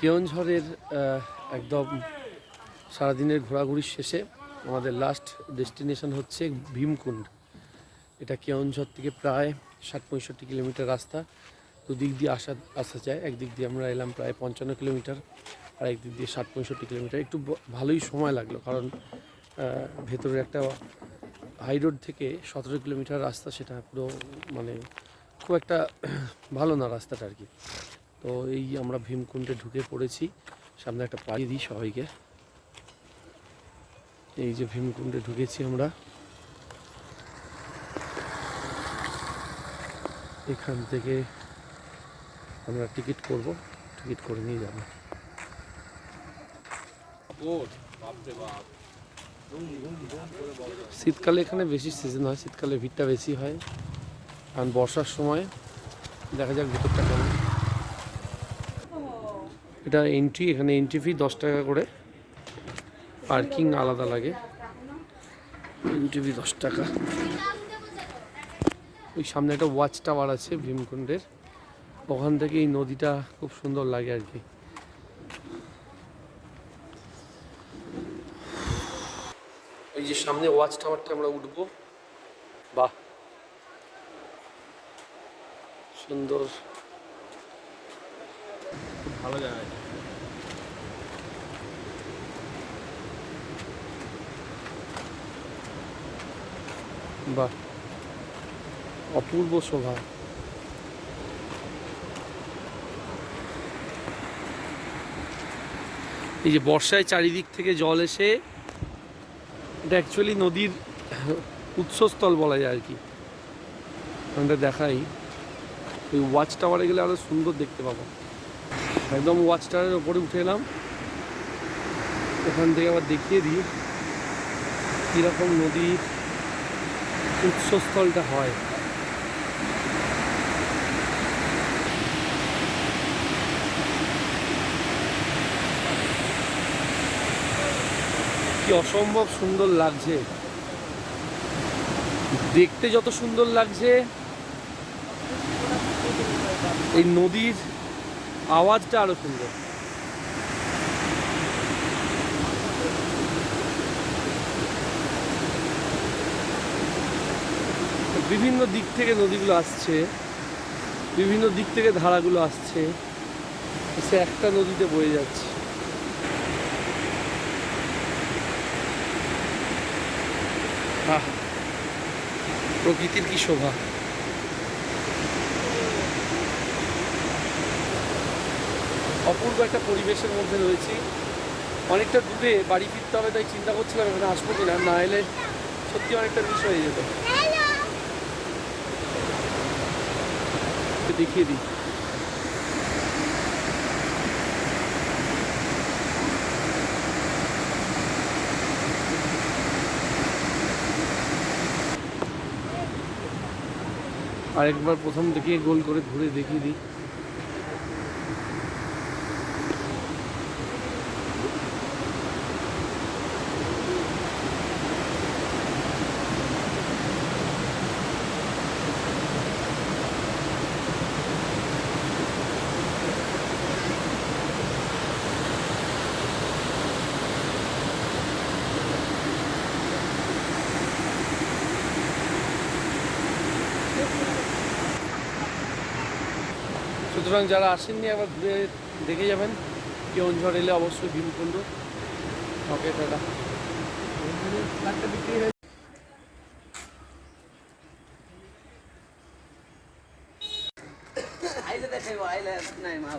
কেওনঝড়ের একদম সারাদিনের ঘোরাঘুরির শেষে আমাদের লাস্ট ডেস্টিনেশন হচ্ছে ভীমকুণ্ড। এটা কেওনঝড় থেকে প্রায় ৬০-৬৫ কিলোমিটার রাস্তা। দুদিক দিয়ে আসা যায়। একদিক দিয়ে আমরা এলাম প্রায় ৫৫ কিলোমিটার, আর একদিক দিয়ে ৬০-৬৫ কিলোমিটার। একটু ভালোই সময় লাগলো, কারণ ভেতরের একটা হাই রোড থেকে ১৭ কিলোমিটার রাস্তা, সেটা পুরো মানে খুব একটা ভালো না রাস্তাটা আর কি। তো এই আমরা ভীমকুণ্ডে ঢুকে পড়েছি। সামনে একটা পাড়ি দিই সবাইকে। এই যে ভীমকুণ্ডে ঢুকেছি আমরা। এখান থেকে আমরা টিকিট করব, টিকিট করে নিয়ে যাব। শীতকালে এখানে বেশি সিজন হয়, শীতকালে ভিড়টা বেশি হয়, কারণ বর্ষার সময় দেখা যাক ভিতরটা কেমন। এটা এন্ট্রি, এখানে এন্ট্রি ফি 10 টাকা করে, পার্কিং আলাদা লাগে। এন্ট্রি ফি 10 টাকা। ওই সামনে একটা ওয়াচ টাওয়ার আছে ভীমকুণ্ডের, ওখান থেকে এই নদীটা খুব সুন্দর লাগে আর কি। এই যে সামনে ওয়াচ টাওয়ারটা আমরা উঠবো। বাহ, সুন্দর, খুব ভালো জায়গা। বাহ, অপূর্ব শোভা। এই যে বর্ষায় চারিদিক থেকে জল এসে, এটা অ্যাকচুয়ালি নদীর উৎসস্থল বলা যায় আর কি। ওখানটা দেখাই, ওই ওয়াচ টাওয়ারে গেলে আরো সুন্দর দেখতে পাবো। একদম ওয়াচ টাওয়ারের ওপরে উঠে এলাম। ওখান থেকে আবার দেখিয়ে দিই কীরকম নদীর উৎসস্থলটা হয়। কি অসম্ভব সুন্দর লাগছে, দেখতে যত সুন্দর লাগছে, এই নদীর আওয়াজটা আরো সুন্দর। বিভিন্ন দিক থেকে নদীগুলো আসছে, বিভিন্ন দিক থেকে ধারাগুলো আসছে, সে একটা নদীতে বয়ে যাচ্ছে। প্রকৃতির কি শোভা। অপূর্ব একটা পরিবেশের মধ্যে রয়েছি। অনেকটা দূরে, বাড়ি ফিরতে হবে, তাই চিন্তা করছিলাম এখানে আসবো কিনা, না এলে সত্যি অনেকটা মিস হয়ে যেত। দেখিয়ে দিই। আরেকবার প্রথম থেকে গোল করে ঘুরে দেখিয়ে দিই। সুতরাং যারা আসেননি একবার ঘুরে দেখে যাবেন। কেওনঝড় এলে অবশ্যই ভীমকুণ্ড। ওকে, টাটা। আইলে দেখাইবো, আইলে নাই মা।